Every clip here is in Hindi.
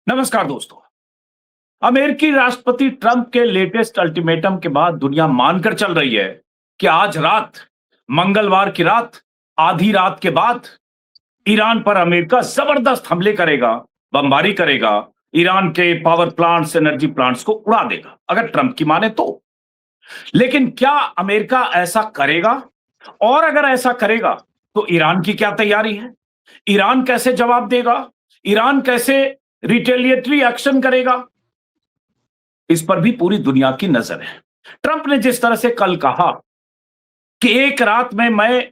नमस्कार दोस्तों। अमेरिकी राष्ट्रपति ट्रंप के लेटेस्ट अल्टीमेटम के बाद दुनिया मानकर चल रही है कि आज रात, मंगलवार की रात, आधी रात के बाद ईरान पर अमेरिका जबरदस्त हमले करेगा, बमबारी करेगा, ईरान के पावर प्लांट्स, एनर्जी प्लांट्स को उड़ा देगा, अगर ट्रंप की माने तो। लेकिन क्या अमेरिका ऐसा करेगा? और अगर ऐसा करेगा तो ईरान की क्या तैयारी है? ईरान कैसे जवाब देगा? ईरान कैसे रिटेलिएटरी एक्शन करेगा? इस पर भी पूरी दुनिया की नजर है। ट्रंप ने जिस तरह से कल कहा कि एक रात में मैं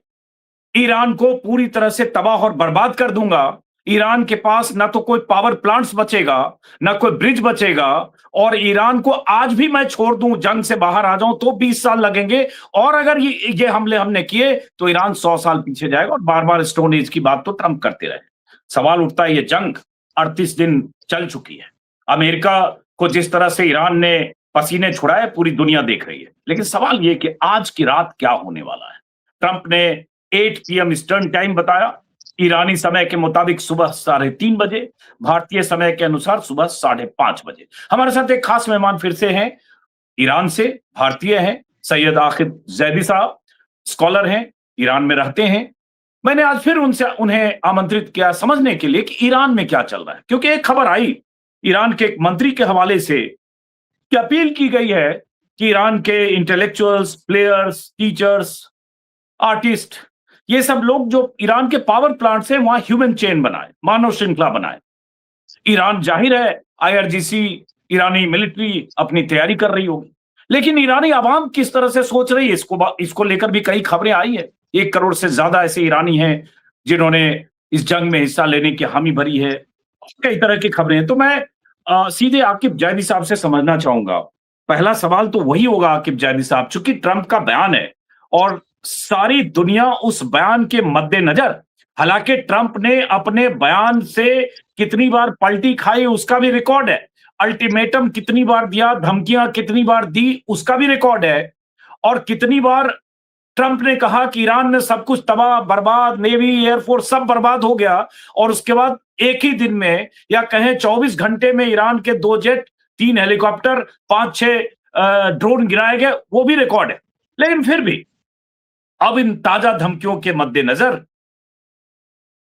ईरान को पूरी तरह से तबाह और बर्बाद कर दूंगा, ईरान के पास ना तो कोई पावर प्लांट्स बचेगा, ना कोई ब्रिज बचेगा, और ईरान को आज भी मैं छोड़ दूं, जंग से बाहर आ जाऊं तो 20 साल लगेंगे, और अगर ये हमले हमने किए तो ईरान 100 साल पीछे जाएगा। और बार बार स्टोन एज की बात तो ट्रंप करते रहे। सवाल उठता है, ये जंग 38 दिन चल चुकी है, अमेरिका को जिस तरह से ईरान ने पसीने छुड़ाए पूरी दुनिया देख रही है, लेकिन सवाल यह कि आज की रात क्या होने वाला है। ट्रंप ने 8 PM ईस्टर्न टाइम बताया, ईरानी समय के मुताबिक सुबह 3:30 बजे, भारतीय समय के अनुसार सुबह 5:30 बजे। हमारे साथ एक खास मेहमान फिर से हैं, ईरान से, भारतीय हैं, सैयद आकिब जैदी साहब, स्कॉलर हैं, ईरान में रहते हैं। मैंने आज फिर उन्हें आमंत्रित किया समझने के लिए कि ईरान में क्या चल रहा है, क्योंकि एक खबर आई ईरान के एक मंत्री के हवाले से कि अपील की गई है कि ईरान के इंटेलेक्चुअल्स, प्लेयर्स, टीचर्स, आर्टिस्ट, ये सब लोग जो ईरान के पावर प्लांट से वहां ह्यूमन चेन बनाए, मानव श्रृंखला बनाए। ईरान, जाहिर है, IRGC, ईरानी मिलिट्री अपनी तैयारी कर रही होगी, लेकिन ईरानी आवाम किस तरह से सोच रही है, इसको लेकर भी कई खबरें आई है। 1 करोड़ से ज्यादा ऐसे ईरानी हैं जिन्होंने इस जंग में हिस्सा लेने की हामी भरी है। कई तरह की खबरें हैं। तो मैं सीधे आकिब जैदी साहब से समझना चाहूंगा। पहला सवाल तो वही होगा आकिब जैदी साहब, चूंकि ट्रंप का बयान है और सारी दुनिया उस बयान के मद्देनजर, हालांकि ट्रंप ने अपने बयान से कितनी बार पलटी खाई उसका भी रिकॉर्ड है, अल्टीमेटम कितनी बार दिया, धमकियां कितनी बार दी उसका भी रिकॉर्ड है, और कितनी बार ट्रंप ने कहा कि ईरान में सब कुछ तबाह बर्बाद, नेवी, एयरफोर्स सब बर्बाद हो गया, और उसके बाद एक ही दिन में या कहें 24 घंटे में ईरान के 2 जेट, 3 हेलीकॉप्टर, 5-6 ड्रोन गिराए गए, वो भी रिकॉर्ड है। लेकिन फिर भी अब इन ताजा धमकियों के मद्देनजर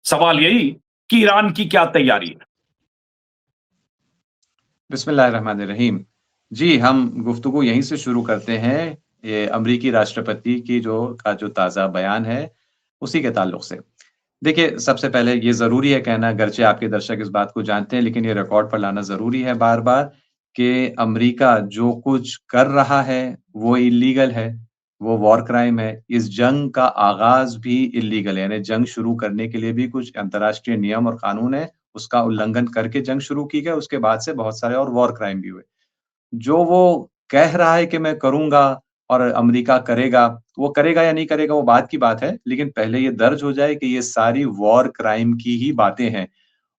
सवाल यही कि ईरान की क्या तैयारी है। बिस्मिल्लाहिर्रहमानिर्रहीम। जी, हम गुफ्तगू यहीं से शुरू करते हैं, ये अमरीकी राष्ट्रपति की जो ताज़ा बयान है, उसी के ताल्लुक से। देखिए, सबसे पहले ये ज़रूरी है कहना, अगरचे आपके दर्शक इस बात को जानते हैं, लेकिन ये रिकॉर्ड पर लाना ज़रूरी है बार-बार कि अमरीका जो कुछ कर रहा है, वो इल्लीगल है, वो वॉर क्राइम है। इस जंग का आगाज़ भी इल्लीगल है, यानी जंग शुरू करने के लिए भी कुछ अंतर्राष्ट्रीय नियम और कानून है, उसका उल्लंघन करके जंग शुरू की गई, उसके बाद से बहुत सारे और वॉर क्राइम भी हुए। जो वो कह रहा है कि मैं करूँगा और अमेरिका करेगा, वो करेगा या नहीं करेगा वो बाद की बात है, लेकिन पहले ये दर्ज हो जाए कि ये सारी वॉर क्राइम की ही बातें हैं,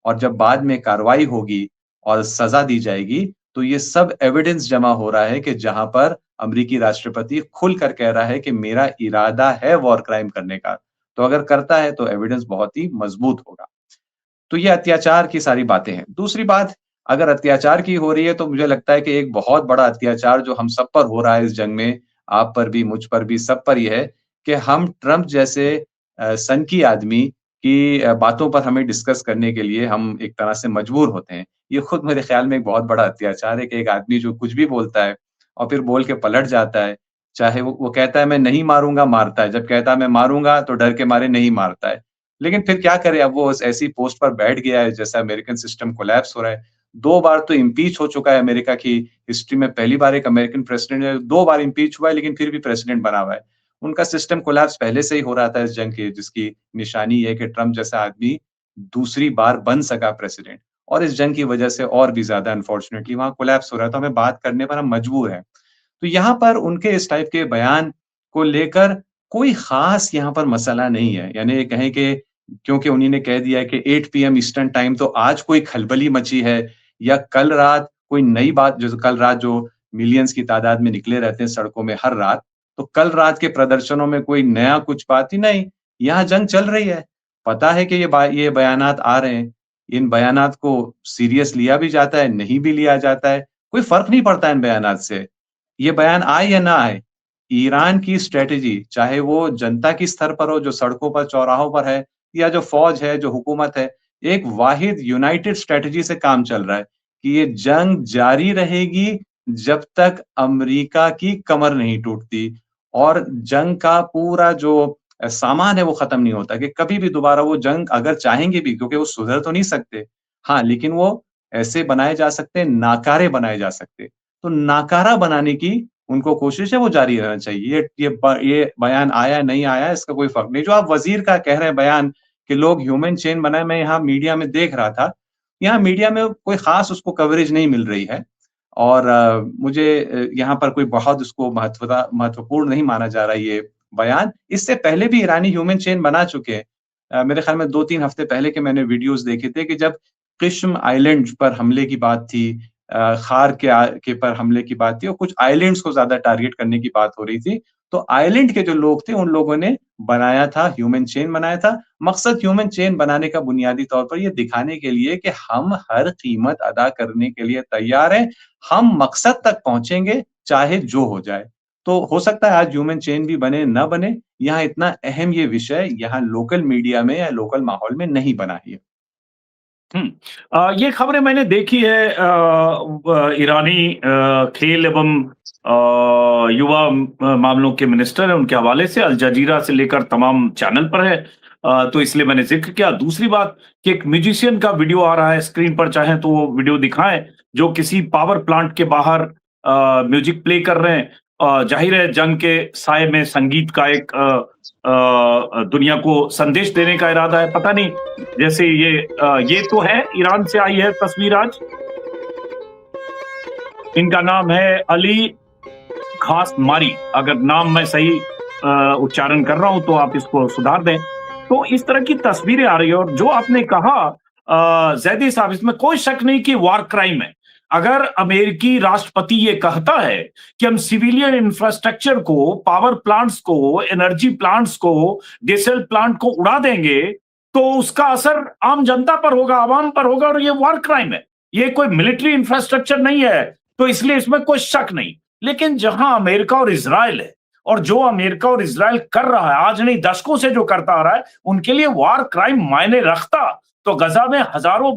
और जब बाद में कार्रवाई होगी और सज़ा दी जाएगी, तो ये सब एविडेंस जमा हो रहा है कि जहाँ पर अमेरिकी राष्ट्रपति खुलकर कह रहा है कि मेरा इरादा है वॉर क्राइम करने का, तो अगर करता है तो एविडेंस बहुत ही मजबूत होगा। तो ये अत्याचार की सारी बातें हैं। दूसरी बात, अगर अत्याचार की हो रही है तो मुझे लगता है कि एक बहुत बड़ा अत्याचार जो हम सब पर हो रहा है इस जंग में, आप पर भी, मुझ पर भी, सब पर ये है कि हम ट्रंप जैसे सनकी आदमी की बातों पर हमें डिस्कस करने के लिए हम एक तरह से मजबूर होते हैं। ये खुद मेरे ख्याल में एक बहुत बड़ा अत्याचार है कि एक आदमी जो कुछ भी बोलता है और फिर बोल के पलट जाता है। चाहे वो कहता है मैं नहीं मारूँगा, मारता है। जब कहता है मैं मारूँगा तो डर के मारे नहीं मारता है। लेकिन फिर क्या करे, अब वो ऐसी पोस्ट पर बैठ गया है जैसा अमेरिकन सिस्टम कोलैप्स हो रहा है। 2 बार तो इम्पीच हो चुका है अमेरिका की हिस्ट्री में, पहली बार एक अमेरिकन प्रेसिडेंट है, 2 बार इम्पीच हुआ है लेकिन फिर भी प्रेसिडेंट बना हुआ है। उनका सिस्टम कोलैप्स पहले से ही हो रहा था इस जंग के, जिसकी निशानी ये है कि ट्रंप जैसा आदमी दूसरी बार बन सका प्रेसिडेंट, और इस जंग की वजह से और भी ज़्यादा अनफॉर्चुनेटली वहाँ कोलैप्स हो रहा है, तो हमें बात करने पर हम मजबूर हैं। तो यहाँ पर उनके इस टाइप के बयान को लेकर कोई ख़ास यहाँ पर मसला नहीं है। यानी ये कहें कि क्योंकि उन्हीं ने कह दिया है कि 8 PM ईस्टर्न टाइम, तो आज कोई खलबली मची है या कल रात कोई नई बात, जो कल रात जो मिलियंस की तादाद में निकले रहते हैं सड़कों में हर रात, तो कल रात के प्रदर्शनों में कोई नया कुछ बात ही नहीं, यहाँ जंग चल रही है। पता है कि ये बयानात आ रहे हैं, इन बयानात को सीरियस लिया भी जाता है, नहीं भी लिया जाता है, कोई फ़र्क नहीं पड़ता इन बयानात से। ये बयान आए या ना आए, ईरान की स्ट्रैटेजी, चाहे वो जनता की स्तर पर हो, जो सड़कों पर, चौराहों पर है, या जो फ़ौज है, जो हुकूमत है, एक वाहिद यूनाइटेड स्ट्रैटेजी से काम चल रहा है कि ये जंग जारी रहेगी जब तक अमेरिका की कमर नहीं टूटती और जंग का पूरा जो सामान है वो खत्म नहीं होता कि कभी भी दोबारा वो जंग अगर चाहेंगे भी क्योंकि वो सुधर तो नहीं सकते। हाँ, लेकिन वो ऐसे बनाए जा सकते हैं, नाकारे बनाए जा सकते हैं। तो नाकारा बनाने की उनको कोशिश है वो जारी रहना चाहिए। ये बयान आया नहीं आया इसका कोई फ़र्क नहीं। जो आप वज़ीर का कह रहे हैं बयान कि लोग ह्यूमन चेन बनाए, मैं यहाँ मीडिया में देख रहा था। यहाँ मीडिया में कोई ख़ास उसको कवरेज नहीं मिल रही है और मुझे यहाँ पर कोई बहुत उसको महत्वपूर्ण नहीं माना जा रहा है ये बयान। इससे पहले भी ईरानी ह्यूमन चेन बना चुके हैं। मेरे ख़्याल में 2-3 हफ़्ते पहले के मैंने वीडियोज़ देखे थे कि जब किश्म आइलैंड पर हमले की बात थी, खार के पर हमले की बात थी और कुछ आइलैंड्स को ज़्यादा टारगेट करने की बात हो रही थी। तो आइलैंड के जो लोग थे, उन लोगों ने बनाया था, ह्यूमन चेन बनाया था। मकसद ह्यूमन चेन बनाने का बुनियादी तौर पर ये दिखाने के लिए कि हम हर कीमत अदा करने के लिए तैयार हैं। हम मकसद तक पहुँचेंगे, चाहे जो हो जाए। तो हो सकता है आज ह्यूमन चेन भी बने, ना बने, यहाँ इतना अहम ये विषय यहाँ लोकल मीडिया में या लोकल माहौल में नहीं बना है। ये खबरें मैंने देखी है ईरानी खेल एवं युवा मामलों के मिनिस्टर हैं उनके हवाले से अल जजीरा से लेकर तमाम चैनल पर है। तो इसलिए मैंने जिक्र किया। दूसरी बात कि एक म्यूजिशियन का वीडियो आ रहा है स्क्रीन पर, चाहें तो वो वीडियो दिखाएं, जो किसी पावर प्लांट के बाहर म्यूजिक प्ले कर रहे हैं। जाहिर है जंग के साए में संगीत का एक दुनिया को संदेश देने का इरादा है। पता नहीं, जैसे ये तो है, ईरान से आई है तस्वीर आज। इनका नाम है अली खासमारी। अगर नाम मैं सही उच्चारण कर रहा हूं तो आप इसको सुधार दें। तो इस तरह की तस्वीरें आ रही है और जो आपने कहा जैदी साहब, इसमें कोई शक नहीं कि वार क्राइम है। अगर अमेरिकी राष्ट्रपति ये कहता है कि हम सिविलियन इंफ्रास्ट्रक्चर को, पावर प्लांट्स को, एनर्जी प्लांट्स को, डीजल प्लांट को उड़ा देंगे, तो उसका असर आम जनता पर होगा, आवाम पर होगा और ये वार क्राइम है। ये कोई मिलिट्री इंफ्रास्ट्रक्चर नहीं है, तो इसलिए इसमें कोई शक नहीं। लेकिन जहां अमेरिका और इजराइल है, और जो अमेरिका और इजराइल कर रहा है, आज नहीं दशकों से जो करता आ रहा है, उनके लिए वार क्राइम मायने रखता तो गजा में हजारों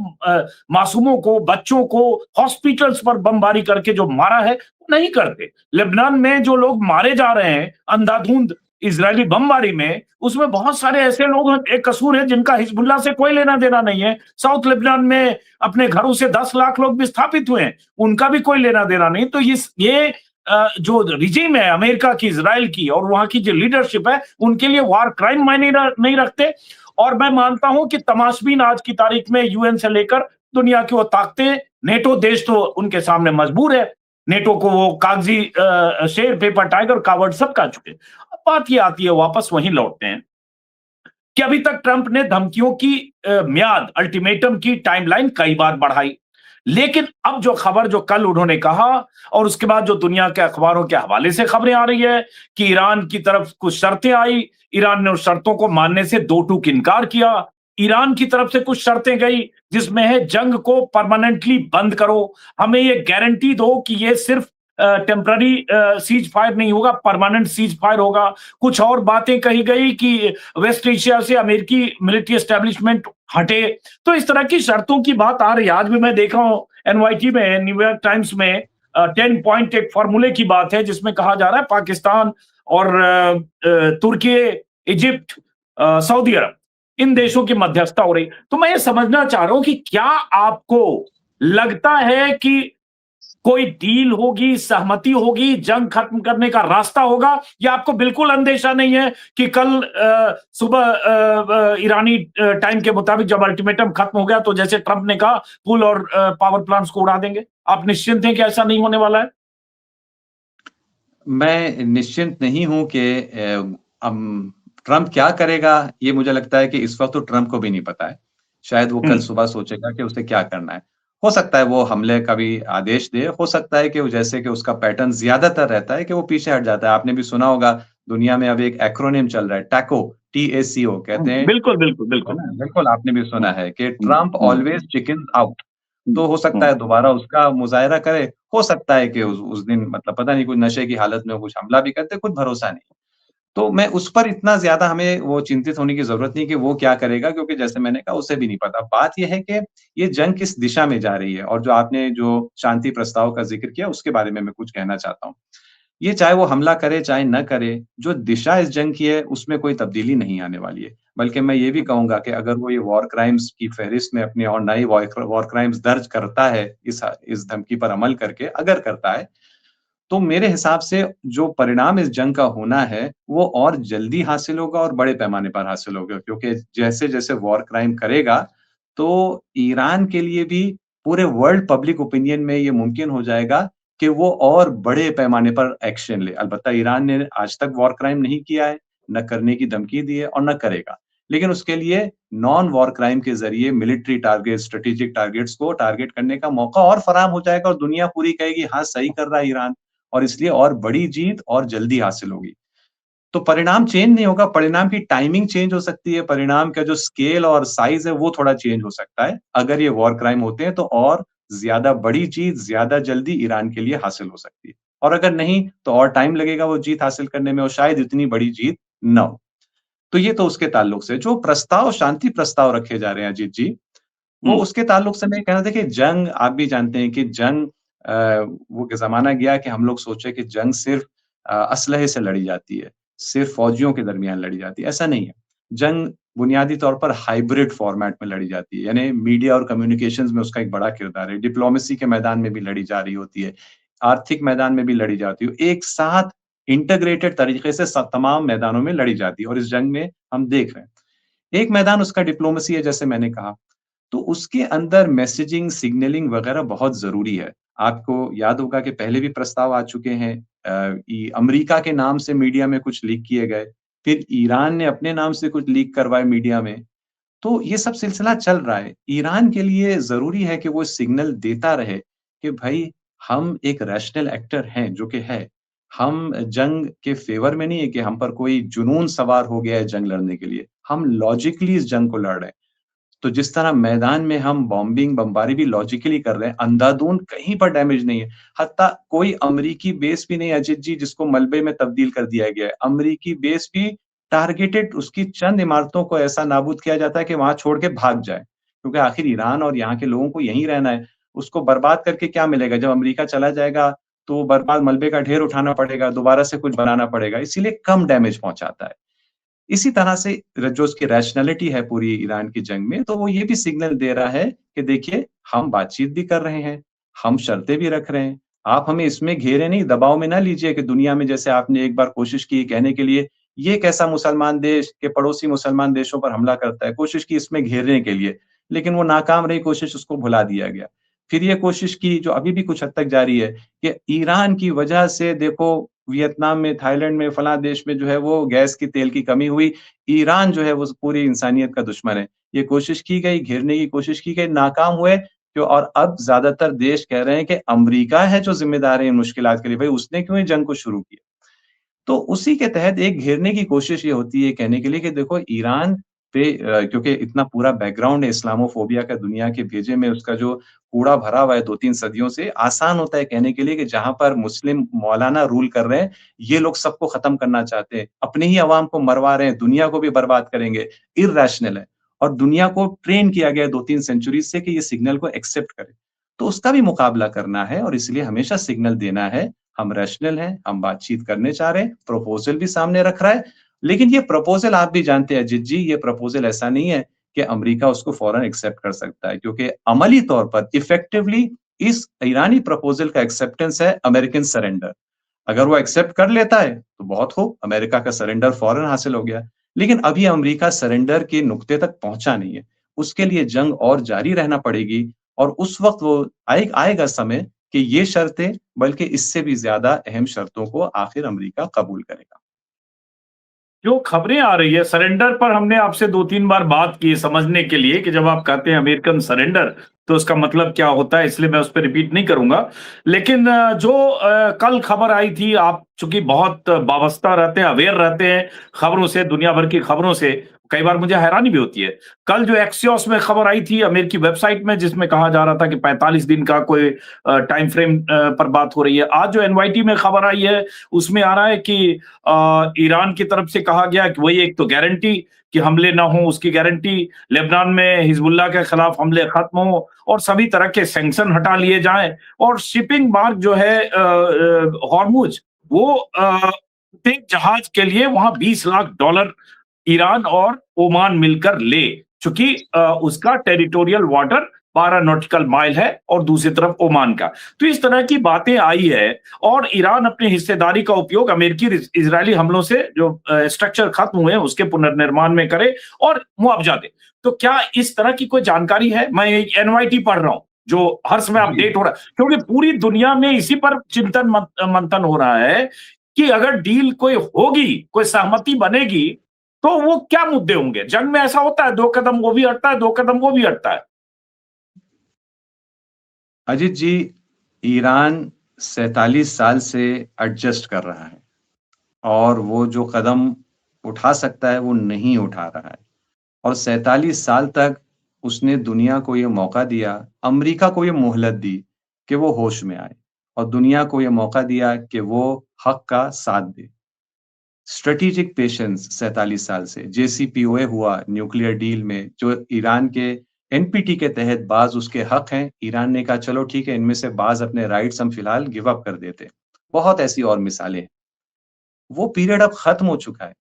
मासूमों को, बच्चों को हॉस्पिटल्स पर बमबारी करके जो मारा है, नहीं करते। लेबनान में जो लोग मारे जा रहे हैं अंधाधुंध इजरायली बमबारी में, उसमें बहुत सारे ऐसे लोग हैं, एक कसूर है, जिनका हिजबुल्लाह से कोई लेना देना नहीं है। साउथ लेबनान में अपने घरों से 10 लाख लोग विस्थापित हुए हैं, उनका भी कोई लेना देना नहीं। तो ये जो रिजीम है अमेरिका की, इजराइल की और वहां की जो लीडरशिप है, उनके लिए वार क्राइम मायने नहीं रखते। और मैं मानता हूं कि तमाशबीन आज की तारीख में यूएन से लेकर दुनिया की वो ताकतें, नेटो देश तो उनके सामने मजबूर है। नेटो को वो कागजी शेर, पेपर टाइगर, कावर्ड सब कह चुके। अब बात ये आती है, वापस वहीं लौटते हैं कि अभी तक ट्रंप ने धमकियों की म्याद, अल्टीमेटम की टाइमलाइन कई बार बढ़ाई। लेकिन अब जो खबर, जो कल उन्होंने कहा और उसके बाद जो दुनिया के अखबारों के हवाले से खबरें आ रही है कि ईरान की तरफ कुछ शर्तें आई, ईरान ने उस शर्तों को मानने से दो टूक इनकार किया। ईरान की तरफ से कुछ शर्तें गई जिसमें है जंग को परमानेंटली बंद करो, हमें ये गारंटी दो कि ये सिर्फ टेम्पररी सीज फायर नहीं होगा, परमानेंट सीज फायर होगा। कुछ और बातें कही गई कि वेस्ट एशिया से अमेरिकी मिलिट्री एस्टेब्लिशमेंट हटे। तो इस तरह की शर्तों की बात आ रही है। आज भी मैं देख रहा हूं एनवाईटी में, न्यूयॉर्क टाइम्स में 10 पॉइंट एक फॉर्मूले की बात है जिसमें कहा जा रहा है पाकिस्तान और तुर्की, इजिप्ट, सऊदी अरब, इन देशों की मध्यस्थता हो रही। तो मैं ये समझना चाह रहा हूं कि क्या आपको लगता है कि कोई डील होगी, सहमति होगी, जंग खत्म करने का रास्ता होगा, या आपको बिल्कुल अंदेशा नहीं है कि कल सुबह ईरानी टाइम के मुताबिक जब अल्टीमेटम खत्म हो गया तो जैसे ट्रंप ने कहा पुल और पावर प्लांट्स को उड़ा देंगे? आप निश्चिंत हैं कि ऐसा नहीं होने वाला है? मैं निश्चिंत नहीं हूँ कि ट्रंप क्या करेगा, ये मुझे लगता है कि इस वक़्त तो ट्रंप को भी नहीं पता है। शायद वो कल सुबह सोचेगा कि उसे क्या करना है। हो सकता है वो हमले का भी आदेश दे, हो सकता है कि वो, जैसे कि उसका पैटर्न ज़्यादातर रहता है कि वो पीछे हट जाता है। आपने भी सुना होगा दुनिया में अब एक एक्रोनिम चल रहा है, टैको, TACO कहते हैं, बिल्कुल, बिल्कुल, है बिल्कुल। ना? बिल्कुल आपने भी सुना है कि हुँ, ट्रम्प हुँ, ऑलवेज़ चिकन्स आउट। हुँ, तो हो सकता हुँ, है दोबारा उसका मुज़ाहिरा करे, हो सकता है कि उस दिन मतलब पता नहीं कुछ नशे की हालत में कुछ हमला भी कर दे, कुछ भरोसा नहीं। तो मैं उस पर इतना ज़्यादा हमें वो चिंतित होने की ज़रूरत नहीं कि वो क्या करेगा क्योंकि जैसे मैंने कहा उसे भी नहीं पता। बात ये है कि ये जंग किस दिशा में जा रही है और जो आपने जो शांति प्रस्ताव का ज़िक्र किया उसके बारे में मैं कुछ कहना चाहता हूँ। ये चाहे वो हमला करे, चाहे ना करे, जो दिशा इस जंग की है उसमें कोई तब्दीली नहीं आने वाली है। बल्कि मैं ये भी कहूँगा कि अगर वो ये वॉर क्राइम्स की फ़हरिस्त में अपनी और नई वॉर क्राइम्स दर्ज करता है इस धमकी पर अमल करके, अगर करता है तो मेरे हिसाब से जो परिणाम इस जंग का होना है, वो और जल्दी हासिल होगा और बड़े पैमाने पर हासिल होगा क्योंकि जैसे-जैसे वॉर क्राइम करेगा, तो ईरान के लिए भी पूरे वर्ल्ड पब्लिक ओपिनियन में ये मुमकिन हो जाएगा कि वो और बड़े पैमाने पर एक्शन ले। अलबत्ता ईरान ने आज तक वॉर क्राइम नहीं किया है, न करने की धमकी दी है और न करेगा। लेकिन उसके लिए नॉन वॉर क्राइम के ज़रिए मिलिट्री टारगेट, स्ट्रेटेजिक टारगेट्स को टारगेट करने का मौका और फराहम हो जाएगा और दुनिया पूरी कहेगी, हाँ, सही कर रहा है ईरान। और इसलिए और बड़ी जीत और जल्दी हासिल होगी। तो परिणाम चेंज नहीं होगा, परिणाम की टाइमिंग चेंज हो सकती है, परिणाम का जो स्केल और साइज़ है वो थोड़ा चेंज हो सकता है। अगर ये वॉर क्राइम होते हैं तो और ज़्यादा बड़ी जीत ज़्यादा जल्दी ईरान के लिए हासिल हो सकती है। और अगर नहीं तो और टाइम लगेगा वो जीत हासिल करने में और शायद इतनी बड़ी जीत ना हो। तो ये तो उसके ताल्लुक से। जो प्रस्ताव शांति प्रस्ताव रखे जा रहे हैं अजीत जी, वो हुँ, उसके ताल्लुक से मैं कहना था कि जंग आप भी जानते हैं कि जंग वो ज़माना गया कि हम लोग सोचे कि जंग सिर्फ़ असलहे से लड़ी जाती है, सिर्फ़ फ़ौजियों के दरमियान लड़ी जाती है, ऐसा नहीं है। जंग बुनियादी तौर पर हाइब्रिड फ़ॉर्मेट में लड़ी जाती है, यानी मीडिया और कम्युनिकेशंस में उसका एक बड़ा किरदार है, डिप्लोमेसी के मैदान में भी लड़ी जा रही होती है, आर्थिक मैदान में भी लड़ी जाती है, एक साथ इंटीग्रेटेड तरीके से तमाम मैदानों में लड़ी जाती है और इस जंग में हम देख रहे हैं। एक मैदान उसका डिप्लोमेसी है जैसे मैंने कहा, तो उसके अंदर मैसेजिंग, सिग्नलिंग वगैरह बहुत ज़रूरी है। आपको याद होगा कि पहले भी प्रस्ताव आ चुके हैं अमेरिका के नाम से मीडिया में कुछ लीक किए गए, फिर ईरान ने अपने नाम से कुछ लीक करवाए मीडिया में। तो ये सब सिलसिला चल रहा है। ईरान के लिए ज़रूरी है कि वो सिग्नल देता रहे कि भई हम एक रैशनल एक्टर हैं, जो कि है। हम जंग के फ़ेवर में नहीं है कि हम पर कोई जुनून सवार हो गया है जंग लड़ने के लिए। हम लॉजिकली इस जंग को लड़ रहे हैं। तो जिस तरह मैदान में हम बॉम्बिंग, बमबारी भी लॉजिकली कर रहे हैं, अंधाधुंध कहीं पर डैमेज नहीं है। हत्ता कोई अमेरिकी बेस भी नहीं है अजीत जी जिसको मलबे में तब्दील कर दिया गया है। अमेरिकी बेस भी टारगेटेड उसकी चंद इमारतों को ऐसा नाबूद किया जाता है कि वहाँ छोड़ के भाग जाए। क्योंकि आखिर ईरान और यहाँ के लोगों को यहीं रहना है। उसको बर्बाद करके क्या मिलेगा? जब अमेरिका चला जाएगा तो बर्बाद मलबे का ढेर उठाना पड़ेगा, दोबारा से कुछ बनाना पड़ेगा, इसीलिए कम डैमेज पहुँचाता है। इसी तरह से जो उसकी रैशनैलिटी है पूरी ईरान की जंग में, तो वो ये भी सिग्नल दे रहा है कि देखिए, हम बातचीत भी कर रहे हैं, हम शर्तें भी रख रहे हैं। आप हमें इसमें घेरे नहीं, दबाव में ना लीजिए कि दुनिया में जैसे आपने एक बार कोशिश की कहने के लिए, ये कैसा मुसलमान देश के पड़ोसी मुसलमान देशों पर हमला करता है, कोशिश की इसमें घेरने के लिए, लेकिन वो नाकाम रही कोशिश, उसको भुला दिया गया। फिर ये कोशिश की जो अभी भी कुछ हद तक जारी है कि ईरान की वजह से देखो वियतनाम में, थाईलैंड में, फलाँ देश में जो है वो गैस की, तेल की कमी हुई। ईरान जो है वो पूरी इंसानियत का दुश्मन है। ये कोशिश की गई, घेरने की कोशिश की गई, नाकाम हुए जो और अब ज़्यादातर देश कह रहे हैं कि अमेरिका है जो ज़िम्मेदार है इन मुश्किलात के लिए। भई उसने क्यों ये जंग को शुरू किया? तो उसी के तहत एक घेरने की कोशिश ये होती है कहने के लिए कि देखो ईरान पे क्योंकि इतना पूरा बैकग्राउंड है इस्लामोफ़ोबिया का दुनिया के भेजे में उसका जो कूड़ा भरा हुआ है 2-3 सदियों से, आसान होता है कहने के लिए कि जहाँ पर मुस्लिम मौलाना रूल कर रहे हैं, ये लोग सबको ख़त्म करना चाहते हैं। अपने ही अवाम को मरवा रहे हैं, दुनिया को भी बर्बाद करेंगे, इर्रेशनल है। और दुनिया को ट्रेन किया गया है 2-3 सेंचुरीज़ से कि ये सिग्नल को एक्सेप्ट करे। तो उसका भी मुकाबला करना है और इसलिए हमेशा सिग्नल देना है हम रैशनल हैं, हम बातचीत करने चाह रहे हैं, प्रपोज़ल भी सामने रख रहा है। लेकिन ये प्रपोज़ल आप भी जानते हैं अजीत जी, ये प्रपोज़ल ऐसा नहीं है कि अमेरिका उसको फ़ौरन एक्सेप्ट कर सकता है क्योंकि अमली तौर पर इफ़ेक्टिवली इस ईरानी प्रपोज़ल का एक्सेप्टेंस है अमेरिकन सरेंडर। अगर वो एक्सेप्ट कर लेता है, तो बहुत खूब, अमेरिका का सरेंडर फ़ौरन हासिल हो गया। लेकिन अभी अमेरिका सरेंडर के नुक्ते तक पहुँचा नहीं है। उसके लिए जंग और जारी रहना पड़ेगी और उस वक़्त वो आएगा समय कि ये शर्तें बल्कि इससे भी ज़्यादा अहम शर्तों को आखिर अमेरिका कबूल करेगा। जो खबरें आ रही है सरेंडर पर हमने आपसे 2-3 बार बात की समझने के लिए कि जब आप कहते हैं अमेरिकन सरेंडर, तो उसका मतलब क्या होता है, इसलिए मैं उस पर रिपीट नहीं करूंगा। लेकिन जो कल खबर आई थी, आप चूंकि बहुत वाबस्ता रहते हैं, अवेयर रहते हैं खबरों से, दुनिया भर की खबरों से, कई बार मुझे हैरानी भी होती है। कल जो एक्सियोस में खबर आई थी अमेरिकी वेबसाइट में, जिसमें कहा जा रहा था कि 45 दिन का कोई टाइम फ्रेम पर बात हो रही है, आज जो एनवाईटी में खबर आई है उसमें आ रहा है कि ईरान की तरफ से कहा गया कि वही एक तो गारंटी कि हमले ना हो, उसकी गारंटी, लेबनान में हिजबुल्लाह के खिलाफ हमले खत्म हो और सभी तरह के सैंक्शन हटा लिए जाएं, और शिपिंग मार्ग जो है हॉर्मुज, वो एक जहाज के लिए वहां $20 लाख ईरान और ओमान मिलकर ले, चूंकि उसका टेरिटोरियल वाटर 12 नॉटिकल माइल है और दूसरी तरफ ओमान का। तो इस तरह की बातें आई है, और ईरान अपनी हिस्सेदारी का उपयोग अमेरिकी इजरायली हमलों से जो स्ट्रक्चर खत्म हुए हैं उसके पुनर्निर्माण में करे और मुआवजा दे। तो क्या इस तरह की कोई जानकारी है? मैं एनवाईटी पढ़ रहा हूं जो हर समय जी। अपडेट हो रहा है, क्योंकि पूरी दुनिया में इसी पर चिंतन मंथन हो रहा है कि अगर डील कोई होगी, कोई सहमति बनेगी, तो वो क्या मुद्दे होंगे? जंग में ऐसा होता है, 2 कदम वो भी हटता है, 2 कदम वो भी हटता है। अजीत जी, ईरान 47 साल से एडजस्ट कर रहा है और वो जो कदम उठा सकता है वो नहीं उठा रहा है, और 47 साल तक उसने दुनिया को ये मौका दिया, अमेरिका को ये मोहलत दी कि वो होश में आए, और दुनिया को ये मौका दिया कि वो हक का साथ दे। स्ट्रेटेजिक पेशेंस 47 साल से, जेसीपीओए हुआ न्यूक्लियर डील में, जो ईरान के एनपीटी के तहत बाज़ उसके हक हैं, ईरान ने कहा चलो ठीक है, इनमें से बाज़ अपने राइट्स हम फिलहाल गिव अप कर देते हैं। बहुत ऐसी और मिसालें हैं। वो पीरियड अब खत्म हो चुका है।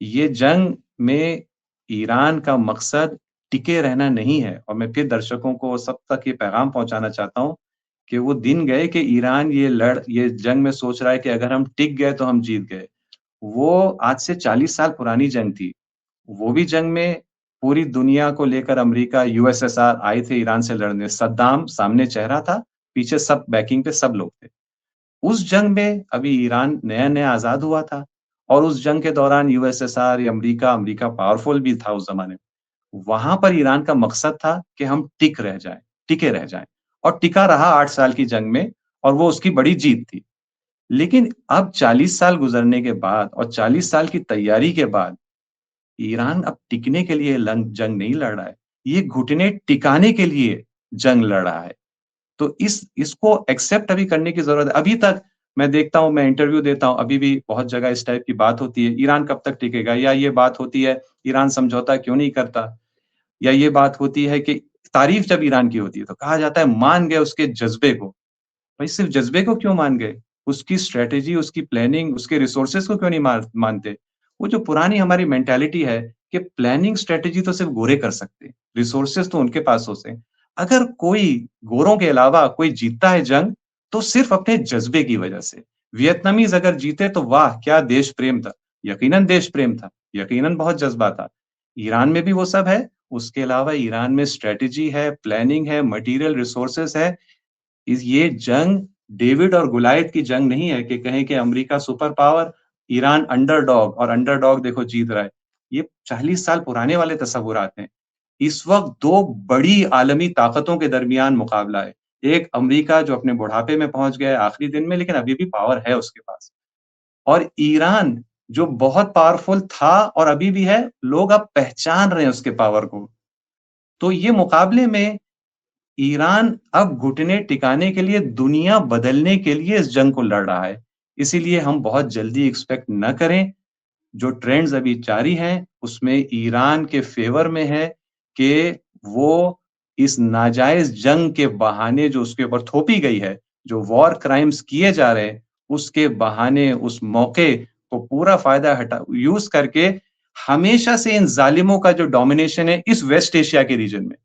ये जंग में ईरान का मकसद टिके रहना नहीं है, और मैं फिर दर्शकों को सब तक ये पैगाम पहुँचाना चाहता हूँ कि वो दिन गए कि ईरान ये जंग में सोच रहा है कि अगर हम टिक गए तो हम जीत गए। वो आज से 40 साल पुरानी जंग थी। वो भी जंग में पूरी दुनिया को लेकर अमेरिका, यूएसएसआर आए थे ईरान से लड़ने। सद्दाम सामने चेहरा था, पीछे सब बैकिंग पे सब लोग थे। उस जंग में अभी ईरान नया-नया आज़ाद हुआ था, और उस जंग के दौरान यूएसएसआर या अमेरिका पावरफुल भी था उस ज़माने में। वहाँ पर ईरान का मकसद था कि हम टिके रह जाएँ, और टिका रहा 8 साल की जंग में, और वो उसकी बड़ी जीत थी। लेकिन अब 40 साल गुज़रने के बाद और 40 साल की तैयारी के बाद ईरान अब टिकने के लिए जंग नहीं लड़ रहा है, ये घुटने टिकाने के लिए जंग लड़ रहा है। तो इसको एक्सेप्ट अभी करने की ज़रूरत है। अभी तक मैं देखता हूँ, मैं इंटरव्यू देता हूँ, अभी भी बहुत जगह इस टाइप की बात होती है, ईरान कब तक टिकेगा? या ये बात होती है, ईरान समझौता क्यों नहीं करता? या ये बात होती है कि तारीफ़ जब ईरान की होती है, तो कहा जाता है मान गए उसके जज़्बे को। भाई सिर्फ़ जज़्बे को क्यों मान गए? उसकी स्ट्रैटेजी, उसकी प्लानिंग, उसके रिसोर्सेज़ को क्यों नहीं मानते? वो जो पुरानी हमारी मेंटालिटी है कि प्लानिंग स्ट्रैटेजी तो सिर्फ़ गोरे कर सकते हैं, रिसोर्सेज़ तो उनके पास होते हैं। अगर कोई गोरों के अलावा कोई जीतता है जंग, तो सिर्फ़ अपने जज़्बे की वजह से। वियतनामीज़ अगर जीते तो वाह! क्या देश प्रेम था। यकीनन देश प्रेम था, यकीनन बहुत जज़्बा था। ईरान में भी वो सब है, उसके अलावा ईरान में स्ट्रैटेजी है, प्लानिंग है, मटीरियल रिसोर्सेज़ है। इस ये जंग डेविड और गोलायत की जंग नहीं है कि कहें कि America super power, Iran underdog, और अंडरडॉग देखो जीत रहा है। ये 40 साल पुराने वाले तस्वुरात हैं। इस वक़्त 2 बड़ी आलमी ताकतों के दरमियान मुकाबला है। एक अमेरिका जो अपने बुढ़ापे में पहुँच गया है आखिरी दिन में, लेकिन अभी भी पावर है उसके पास। और ईरान जो बहुत पावरफुल था और अभी भी है, लोग अब पहचान रहे हैं उसके पावर को। तो ये मुकाबले में ईरान अब घुटने टिकाने के लिए, दुनिया बदलने के लिए इस जंग को लड़ रहा है। इसीलिए हम बहुत जल्दी एक्सपेक्ट न करें। जो ट्रेंड्स अभी जारी हैं, उसमें ईरान के फ़ेवर में है कि वो इस नाजायज़ जंग के बहाने जो उसके ऊपर थोपी गई है, जो वॉर क्राइम्स किए जा रहे हैं, उसके बहाने उस मौके को पूरा फ़ायदा यूज़ करके हमेशा से इन ज़ालिमों का जो डोमिनेशन है इस वेस्ट एशिया के रीजन में,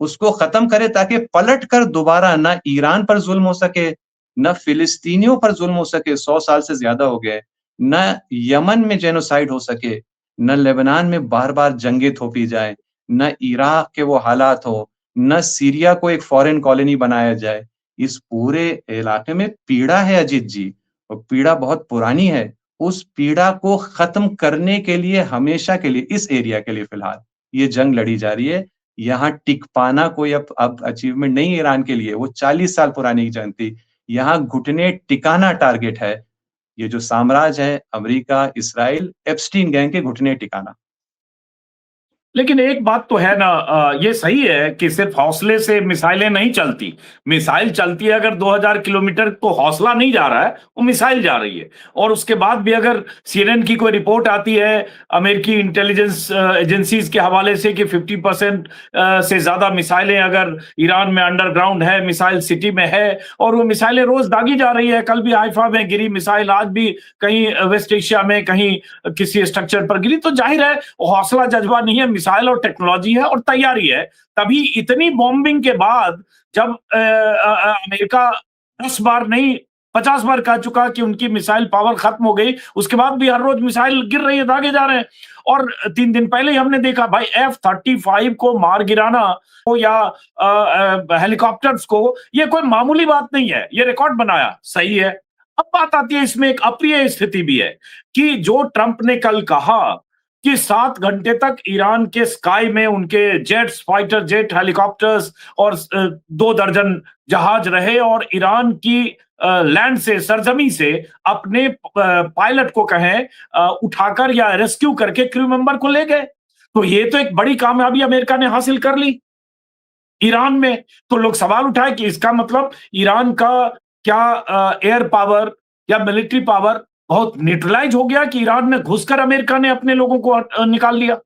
उसको खत्म करे, ताकि पलट कर दोबारा ना ईरान पर ज़ुल्म हो सके, ना फ़िलिस्तीनियों पर ज़ुल्म हो सके, 100 साल से ज़्यादा हो गए, ना यमन में जेनोसाइड हो सके, ना लेबनान में बार-बार जंगें थोपी जाएँ, ना इराक के वो हालात हो, ना सीरिया को एक फ़ॉरेन कॉलोनी बनाया जाए। इस पूरे इलाके में पीड़ा है अजीत जी, और पीड़ा बहुत पुरानी है। उस पीड़ा को ख़त्म करने के लिए हमेशा के लिए, इस एरिया के लिए फ़िलहाल, ये जंग लड़ी जा रही है। यहाँ टिक पाना कोई अब अचीवमेंट नहीं है ईरान के लिए, वो 40 साल पुरानी जंग थी। यहाँ घुटने टिकाना टारगेट है। ये जो साम्राज्य है अमेरिका, इस्राइल, एप्स्टीन गैंग के घुटने टिकाना। लेकिन एक बात तो है ना, ये सही है कि सिर्फ हौसले से मिसाइलें नहीं चलती। मिसाइल चलती है अगर 2000 किलोमीटर, तो हौसला नहीं जा रहा है, वो मिसाइल जा रही है। और उसके बाद भी अगर सीएनएन की कोई रिपोर्ट आती है अमेरिकी इंटेलिजेंस एजेंसीज के हवाले से कि 50% से ज्यादा मिसाइलें अगर ईरान में अंडरग्राउंड है, मिसाइल सिटी में है, और वो मिसाइलें रोज दागी जा रही है। कल भी हाइफा में गिरी मिसाइल, आज भी कहीं वेस्ट एशिया में कहीं किसी स्ट्रक्चर पर गिरी, तो जाहिर है वो हौसला जज्बा नहीं है, मिसाइल और टेक्नोलॉजी है और तैयारी है। तभी इतनी बॉम्बिंग के बाद जब अमेरिका 10 बार नहीं 50 बार कह चुका कि उनकी मिसाइल पावर खत्म हो गई, उसके बाद भी हर रोज मिसाइल गिर रही है, दागे जा रहे हैं। और 3 दिन पहले ही हमने देखा भाई F-35 को मार गिराना हो या हेलीकॉप्टर्स को, ये कोई मामूली बात नहीं है, ये रिकॉर्ड बनाया, सही है। अब बात आती है, इसमें एक अप्रिय स्थिति भी है कि जो ट्रंप ने कल कहा कि 7 घंटे तक ईरान के स्काई में उनके जेट्स, फाइटर जेट, हेलीकॉप्टर्स और 2 दर्जन जहाज रहे और ईरान की लैंड से, सरजमी से अपने पायलट को कहें उठाकर या रेस्क्यू करके क्रू मेंबर को ले गए। तो ये तो एक बड़ी कामयाबी अमेरिका ने हासिल कर ली ईरान में। तो लोग सवाल उठाए कि इसका मतलब ईरान का क्या एयर पावर या मिलिट्री पावर बहुत न्यूट्रलाइज हो गया कि ईरान में घुसकर अमेरिका ने अपने लोगों को निकाल लिया?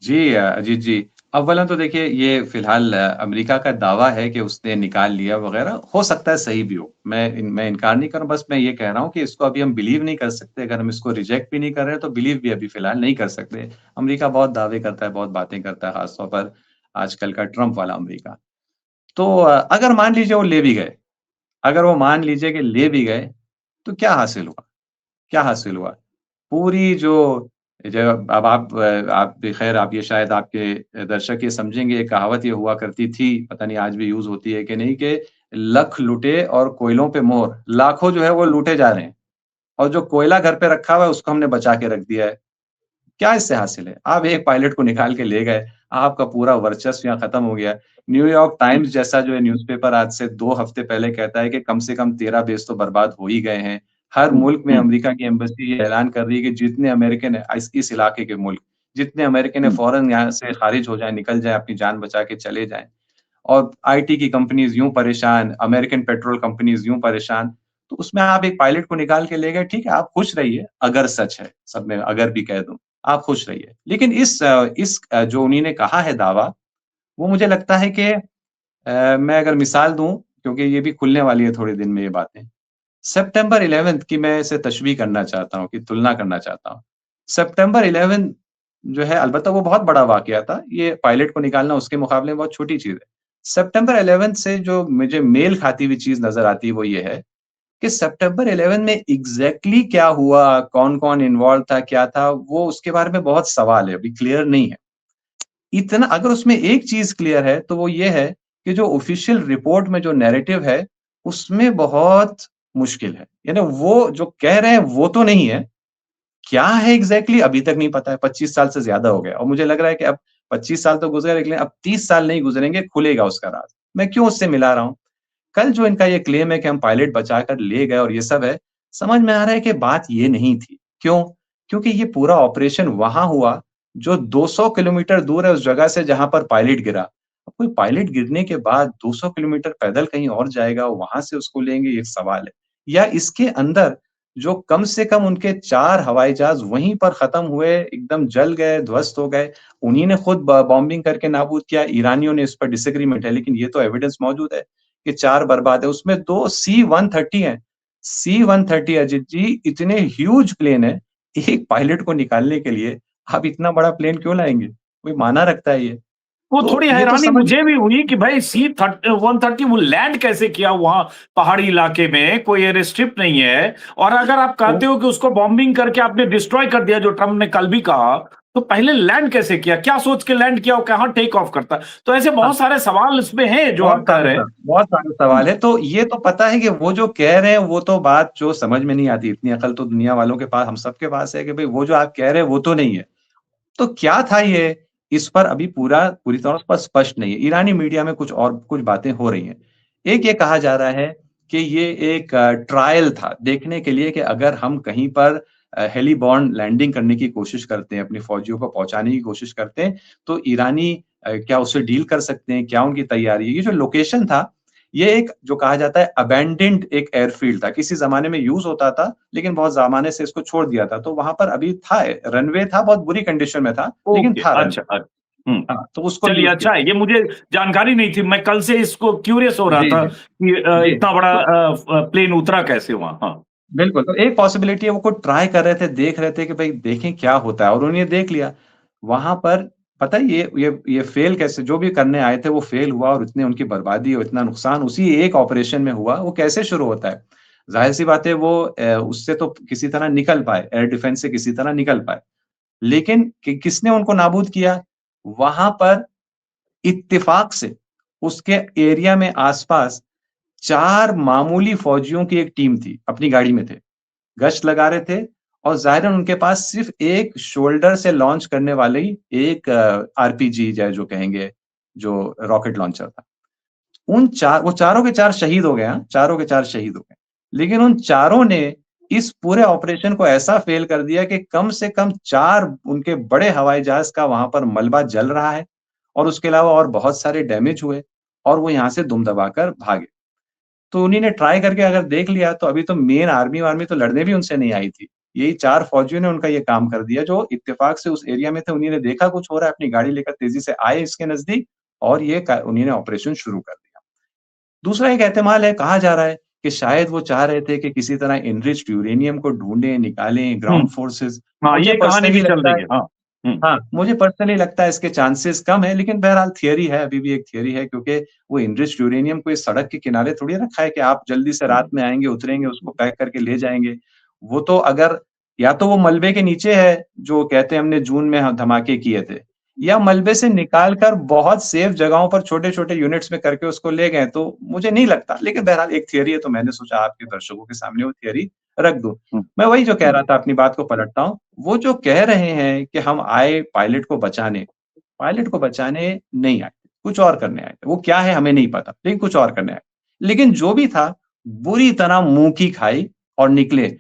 जी अजीत जी, अव्वलन तो देखिए ये फ़िलहाल अमेरिका का दावा है कि उसने निकाल लिया वग़ैरह, हो सकता है सही भी हो। मैं इनकार नहीं कर रहा हूँ, बस मैं ये कह रहा हूँ कि इसको अभी हम बिलीव नहीं कर सकते। अगर हम इसको रिजेक्ट भी नहीं कर रहे हैं, तो बिलीव भी अभी फ़िलहाल नहीं कर सकते। अमेरिका बहुत दावे करता है, बहुत बातें करता है, ख़ास तौर पर आजकल का ट्रम्प वाला अमेरिका। तो अगर मान लीजिए वो ले भी गए, अगर वो मान लीजिए कि ले भी गए, तो क्या हासिल हुआ? क्या हासिल हुआ? पूरी जो जब अब आप भी ख़ैर आप ये शायद आपके दर्शक ये समझेंगे, एक कहावत ये हुआ करती थी, पता नहीं आज भी यूज़ होती है कि नहीं, कि लख लुटे और कोयलों पे मोहर। लाखों जो है वो लूटे जा रहे हैं और जो कोयला घर पे रखा हुआ है उसको हमने बचा के रख दिया है। क्या इससे हासिल है? आप एक पायलट को निकाल के ले गए, आपका पूरा वर्चस्व यहाँ खत्म हो गया। न्यूयॉर्क टाइम्स जैसा जो है न्यूज़पेपर आज से 2 हफ्ते पहले कहता है कि कम से कम 13 बेस तो बर्बाद हो ही गए हैं। हर मुल्क में अमेरिका की एम्बेसी ये ऐलान कर रही है कि जितने अमेरिकन है इस इलाके के मुल्क, जितने अमेरिकन है फौरन यहाँ से खारिज हो जाएँ, निकल जाएँ, अपनी जान बचा के चले जाएँ। और आईटी की कंपनीज़ यूँ परेशान, अमेरिकन पेट्रोल कंपनीज़ यूँ परेशान। तो उसमें आप एक पायलट को निकाल के ले गए, ठीक है, आप खुश रहिए, अगर सच है, सब में अगर भी कह दूँ, आप खुश रहिए। लेकिन जो उन्हीं ने कहा है दावा, वो मुझे लगता है कि मैं अगर मिसाल दूँ, क्योंकि ये भी खुलने वाली है थोड़े दिन में ये बातें। सितंबर 11th की मैं इसे तशबीह करना चाहता हूँ, कि तुलना करना चाहता हूँ। सितंबर 11 जो है अलबत्ता वो बहुत बड़ा वाक़या था, ये पायलट को निकालना उसके मुकाबले में बहुत छोटी चीज़ है। सितंबर 11 से जो मुझे मेल खाती हुई चीज़ नज़र आती है वो ये है कि सितंबर 11 में एग्ज़ैक्टली क्या हुआ, कौन-कौन इन्वॉल्व था, क्या था, वो उसके बारे में बहुत सवाल है, अभी क्लियर नहीं है। इतना अगर उसमें एक चीज़ क्लियर है, तो वो ये है कि जो ऑफ़िशियल रिपोर्ट में जो नैरेटिव है, उसमें बहुत मुश्किल है। यानी वो जो कह रहे हैं, वो तो नहीं है। क्या है एग्ज़ैक्टली अभी तक नहीं पता है, 25 साल से ज़्यादा हो गया और मुझे लग रहा है कि अब 25 साल तो गुज़रे, लेकिन अब 30 साल नहीं गुज़रेंगे, खुलेगा उसका राज़। मैं क्यों उससे मिला रहा हूँ? कल जो इनका ये क्लेम है कि हम पायलट बचाकर ले गए और ये सब है, समझ में आ रहा है कि बात ये नहीं थी। क्यों? क्योंकि ये पूरा ऑपरेशन वहाँ हुआ, जो 200 किलोमीटर दूर है उस जगह से जहाँ पर पायलट गिरा। अब कोई पायलट गिरने के बाद 200 किलोमीटर पैदल कहीं और जाएगा, वहाँ से उसको लेंगे, ये सवाल है। या इसके अंदर जो कम से कम उनके 4 हवाई जहाज़ वहीं पर ख़त्म हुए, एकदम जल गए, ध्वस्त हो गए। उन्हीं ने खुद बॉम्बिंग करके नाबूद किया, ईरानियों ने इस पर डिसएग्रीमेंट है, लेकिन ये तो एविडेंस मौजूद है। कि 4 बर्बाद है, उसमें 2 सी-130 हैं। सी-130 अजित जी इतने ह्यूज प्लेन हैं, एक पायलट को निकालने के लिए आप इतना बड़ा प्लेन क्यों लाएँगे? कोई मायना रखता है ये? वो तो थोड़ी ये तो हैरानी समझ मुझे भी हुई कि भाई C-130 वो लैंड कैसे किया वहां पहाड़ी इलाके में, कोई एयर स्ट्रिप नहीं है। और अगर आप तो कहते हो कि उसको बॉम्बिंग करके आपने डिस्ट्रॉय कर दिया, जो ट्रम्प ने कल भी कहा, तो पहले लैंड कैसे किया, क्या सोच के लैंड किया और कहाँ टेक ऑफ करता? तो ऐसे हाँ, बहुत सारे सवाल इसमें हैं जो आप कह रहे हैं। बहुत सारे सवाल हैं। तो ये तो पता है कि वो जो कह रहे हैं, वो तो बात जो समझ में नहीं आती, इतनी अकल तो दुनिया वालों के पास, हम सबके पास है कि भई वो जो आप कह रहे हैं, वो तो नहीं है। तो क्या था ये? इस पर अभी पूरी तरह पर स्पष्ट नहीं है। ईरानी मीडिया में कुछ बातें हो रही हैं। एक ये कहा जा रहा है कि ये एक ट्रायल था, देखने के लिए कि अगर हम कहीं पर हेली-बॉर्न लैंडिंग करने की कोशिश करते हैं, अपनी फ़ौजियों को पहुँचाने की कोशिश करते हैं, तो ईरानी क्या उससे डील कर सकते हैं? क्या उनकी तैयारी है? ये जो लोकेशन था, ये एक जो कहा जाता है अबैंडन्ड एक एयरफ़ील्ड था। किसी ज़माने में यूज़ होता था, लेकिन बहुत ज़माने से इसको छोड़ दिया था। तो वहाँ पर अभी था, रनवे था, बहुत बुरी कंडीशन में था, लेकिन ओके, था अच्छा, रनवे। हुँ। हाँ, तो उसको चलिए यूज़ किया। अच्छा है, ये मुझे जानकारी नहीं थी। मैं कल से इसको क्यूरियस हो रहा जी, था जी। कि जी, इतना बड़ा तो प्लेन उतरा कैसे वहाँ? हाँ। बिल्कुल, तो एक पॉसिबिलिटी है वो खुद ट्राई कर रहे थे, देख रहे थे कि भई देखें क्या होता है और उन्होंने देख लिया। वहाँ पर पता है ये फ़ेल कैसे जो भी करने आए थे वो फ़ेल हुआ और इतनी उनकी बर्बादी और इतना नुकसान उसी एक ऑपरेशन में हुआ, वो कैसे शुरू होता है? ज़ाहिर-सी बात है वो उससे तो किसी तरह निकल पाए, एयर डिफेंस से किसी तरह निकल पाए। लेकिन किसने उनको नाबूद किया? वहाँ पर इत्तेफ़ाक से उसके एरिया में आस-पास 4 मामूली फ़ौजियों की एक टीम थी, अपनी गाड़ी में थे। गश्त लगा रहे थे और ज़ाहिरन उनके पास सिर्फ़ एक शोल्डर से लॉन्च करने वाली एक आरपीजी जो कहेंगे, जो रॉकेट लॉन्चर था। वो चारों के 4 शहीद हो गए हाँ, चारों के 4 शहीद हो गए। लेकिन उन चारों ने इस पूरे ऑपरेशन को ऐसा फ़ेल कर दिया कि कम से कम 4 उनके बड़े हवाई जहाज़ का वहाँ पर मलबा जल रहा है और उसके अलावा और बहुत सारे डैमेज हुए और वो यहाँ से दुम दबाकर भागे। तो उन्हीं ने ट्राई करके अगर देख लिया तो अभी तो मेन आर्मी-वार्मी तो लड़ने भी उनसे नहीं आई थी। यही 4 फौजियों ने उनका ये काम कर दिया जो इत्तेफ़ाक से उस एरिया में थे, उन्हीं ने देखा कुछ हो रहा है, अपनी गाड़ी लेकर तेज़ी से आए इसके नज़दीक और ये क उन्हीं ने ऑपरेशन शुरू कर दिया। दूसरा एक एहतिमाल है, कहा जा रहा है कि शायद वो चाह रहे थे कि किसी तरह एनरिच्ड यूरेनियम को ढूँढें, निकालें, हुँ, ग्राउंड फोर्सेज़। हाँ, मुझे ये कहानी भी पर्सनली चल लगता रही है है। हाँ, हुँ, हाँ, मुझे पर्सनली लगता है इसके चांसेस कम है, लेकिन बहरहाल थियरी है, अभी भी एक थियरी है क्योंकि वो एनरिच्ड यूरेनियम कोई सड़क के किनारे थोड़ी रखा है कि आप जल्दी से रात हुँ, में आएँगे, उतरेंगे, उसको पैक करके ले जाएँगे। वो तो अगर या तो वो मलबे के नीचे है, जो कहते हैं हमने जून में धमाके किए थे, या मलबे से निकाल कर बहुत सेफ जगहों पर छोटे-छोटे यूनिट्स में करके उसको ले गए, तो मुझे नहीं लगता। लेकिन बहरहाल एक थियरी है, तो मैंने सोचा आपके दर्शकों के सामने वो थियरी रख दूँ। हुँ, मैं वही जो कह हुँ, रहा था अपनी बात को पलटता हूँ, वो जो कह रहे हैं कि हम आए पायलट को बचाने नहीं आए, कुछ और करने आए थे। वो क्या है हमें नहीं पता, लेकिन कुछ और करने आए। लेकिन जो भी था, बुरी तरह मुँह की खाई और निकले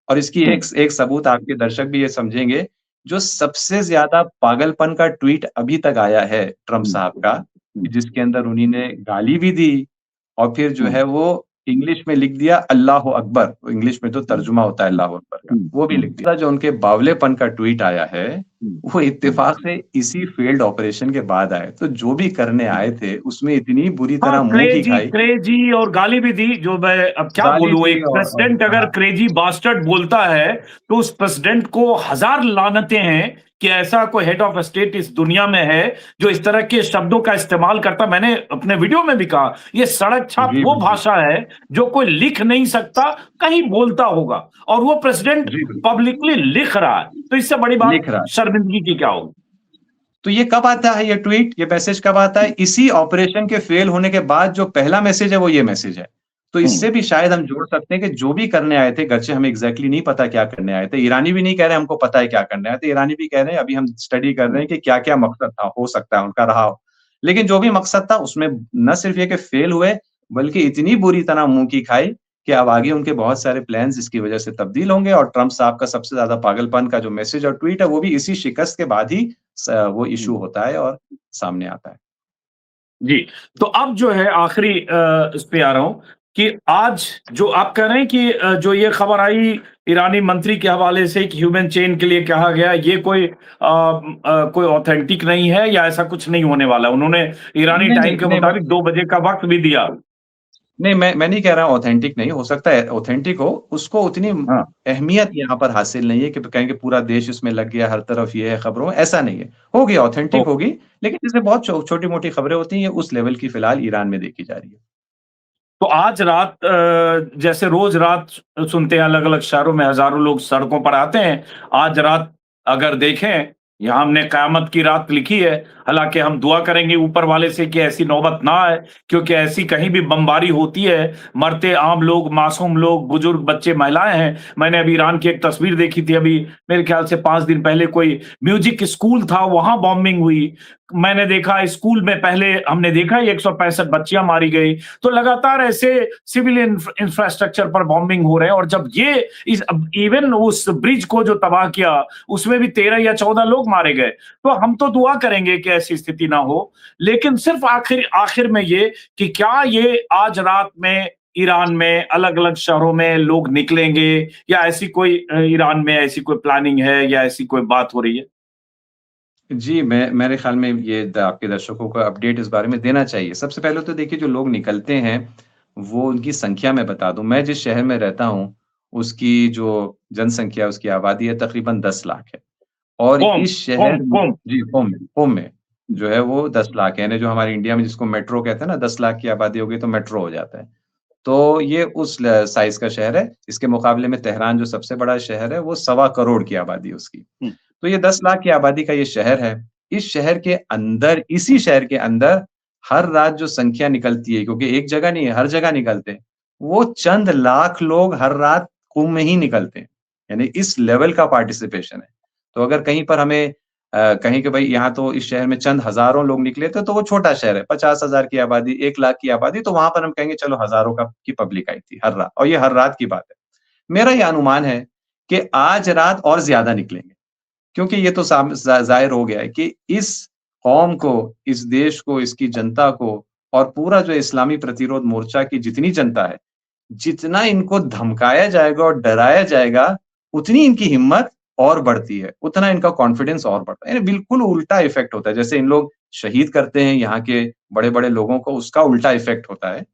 और इसकी हुँ, एक सबूत आपके दर्शक भी ये समझेंगे, जो सबसे ज़्यादा पागलपन का ट्वीट अभी तक आया है ट्रम्प हुँ, साहब का, हुँ, जिसके अंदर उन्हीं ने गाली भी दी और फिर जो हुँ, है वो इंग्लिश में लिख दिया अल्लाहू अकबर, इंग्लिश में तो हुँ, तर्जुमा होता है अल्लाहू अकबर का, हुँ, वो भी हुँ, लिख दिया। जो उनके बावलेपन का ट्वीट आया है, हुँ, वो हुँ, इत्तेफ़ाक से इसी फ़ील्ड ऑपरेशन के बाद आए। तो जो भी करने हुँ। आए थे, उसमें इतनी बुरी हाँ, तरह मुँह की क्रेज़ी खाई, क्रेज़ी और गाली भी दी, जो मैं अब क्या गाली बोलूँ, दी एक और प्रेसिडेंट अगर हाँ, क्रेज़ी बास्टर्ड बोलता है, तो उस प्रेसिडेंट को हज़ार लानतें हैं कि ऐसा कोई हेड ऑफ स्टेट इस दुनिया में है, जो इस तरह के शब्दों का इस्तेमाल करता। मैंने अपने वीडियो में भी कहा, ये सड़क छाप जी वो बिल्कुल। भाषा है, जो कोई लिख नहीं सकता, कहीं बोलता होगा और वो प्रेसिडेंट जी बिल्कुल, पब्लिकली लिख रहा है। तो इससे बड़ी बात लिख रहा है। शर्मिंदगी की क्या होगी? तो ये कब आता है ये ट्वीट, ये मैसेज कब आता है? इसी ऑपरेशन के फेल होने के बाद जो पहला मैसेज है वो ये मैसेज है। तो हुँ, इससे भी शायद हम जोड़ सकते हैं कि जो भी करने आए थे, गरचे हमें एग्ज़ैक्टली नहीं पता क्या करने आए थे। ईरानी भी नहीं कह रहे हमको पता है क्या करने आए थे। ईरानी भी कह रहे हैं अभी हम स्टडी कर रहे हुँ, हैं कि क्या-क्या मकसद था, हो सकता है उनका रहा हो। लेकिन जो भी मकसद था उसमें न सिर्फ़ ये कि फेल हुए, बल्कि इतनी बुरी तरह मुँह की खाई कि अब आगे उनके बहुत सारे प्लान्स इसकी वज़ह से तब्दील होंगे और ट्रम्प साहब का सबसे ज़्यादा पागलपन का जो मैसेज और ट्वीट है, वो भी इसी शिकस्त के बाद ही वो हुँ। इश्यू होता है और सामने आता है। जी, तो अब जो है आखिरी इस पे आ रहा हूँ कि आज जो आप कह रहे हैं कि जो ये खबर आई ईरानी मंत्री के हवाले से कि ह्यूमन चेन के लिए कहा गया, ये कोई ऑथेंटिक नहीं है या ऐसा कुछ नहीं होने वाला। उन्होंने ईरानी नहीं, टाइम नहीं, के नहीं मुताबिक 2 बजे का वक़्त भी दिया। नहीं, मैं नहीं कह रहा हूँ ऑथेंटिक नहीं, हो सकता है ऑथेंटिक हो, उसको उतनी हाँ, अहमियत यहाँ पर हासिल नहीं है कि कहेंगे पूरा देश इसमें लग गया, हर तरफ ये है खबरों में, ऐसा नहीं है। होगी, ऑथेंटिक ओके। होगी, लेकिन जैसे बहुत छोटी-मोटी खबरें होती हैं, ये उस लेवल की फिलहाल ईरान में देखी जा रही है। तो आज रात जैसे रोज़ रात सुनते हैं अलग-अलग शहरों में हज़ारों लोग सड़कों पर आते हैं। आज रात अगर देखें यहाँ हमने कयामत की रात लिखी है, हालाँकि हम दुआ करेंगे ऊपर वाले से कि ऐसी नौबत ना आए, क्योंकि ऐसी कहीं भी बमबारी होती है, मरते आम लोग, मासूम लोग, बुजुर्ग, बच्चे, महिलाएँ हैं। मैंने अभी ईरान की एक तस्वीर देखी थी अभी, मेरे ख्याल से 5 दिन पहले कोई म्यूज़िक स्कूल था, वहाँ बॉम्बिंग हुई। मैंने देखा स्कूल में पहले हमने देखा ही 165 बच्चियाँ मारी गई। तो लगातार ऐसे सिविल इंफ्रास्ट्रक्चर पर बॉम्बिंग हो रहे हैं और जब ये इस अब इवन उस ब्रिज को जो तबाह किया, उसमें भी 13 या 14 लोग मारे गए। तो हम तो दुआ करेंगे कि ऐसी स्थिति ना हो। लेकिन सिर्फ़ आखिर आखिर में ये कि क्या ये आज रात में ईरान में अलग-अलग शहरों में लोग निकलेंगे या ऐसी कोई ईरान में ऐसी कोई प्लानिंग है या ऐसी कोई बात हो रही है? जी, मैं मेरे ख़्याल में ये द आपके दर्शकों को अपडेट इस बारे में देना चाहिए। सबसे पहले तो देखिए जो लोग निकलते हैं, वो उनकी संख्या मैं बता दूँ। मैं जिस शहर में रहता हूँ, उसकी जो जनसंख्या, उसकी आबादी है तकरीबन 10 लाख है। और कोम, इस कोम, शहर में कोम। जी, कोम में जो है वो 10 लाख है, यानी जो हमारे इंडिया में जिसको मेट्रो कहते हैं ना, 10 लाख की आबादी हो गई तो मेट्रो हो जाता है। तो ये उस ल साइज़ का शहर है। इसके मुकाबले में तेहरान जो सबसे बड़ा शहर है, वो सवा करोड़ की आबादी है उसकी। हुँ, तो ये 10 लाख की आबादी का ये शहर है। इस शहर के अंदर इसी शहर के अंदर हर रात जो संख्या निकलती है, क्योंकि एक जगह नहीं है, हर जगह निकलते हैं। वो चंद लाख लोग हर रात कुंभ में ही निकलते हैं। यानी इस लेवल का पार्टिसिपेशन है। तो अगर कहीं पर हमें कहें कि भई यहाँ तो इस शहर में चंद हज़ारों लोग निकले थे, तो वो छोटा शहर है, 50,000 की आबादी, 1 लाख की आबादी, तो वहाँ पर हम कहेंगे चलो हज़ारों का की पब्लिक आई थी हर रात और ये हर रात की बात है। मेरा ये अनुमान है कि आज रात और ज़्यादा निकलेंगे। क्योंकि ये तो साम ज़ा ज़ाहिर हो गया है कि इस कौम को, इस देश को, इसकी जनता को और पूरा जो इस्लामी प्रतिरोध मोर्चा की जितनी जनता है, जितना इनको धमकाया जाएगा और डराया जाएगा, उतनी इनकी हिम्मत और बढ़ती है, उतना इनका कॉन्फिडेंस और बढ़ता है। यानी बिल्कुल उल्टा इफ़ेक्ट होता है। जैसे इन लोग शहीद करते हैं यहाँ के बड़े-बड़े लोगों को, उसका उल्टा इफ़ेक्ट होता है।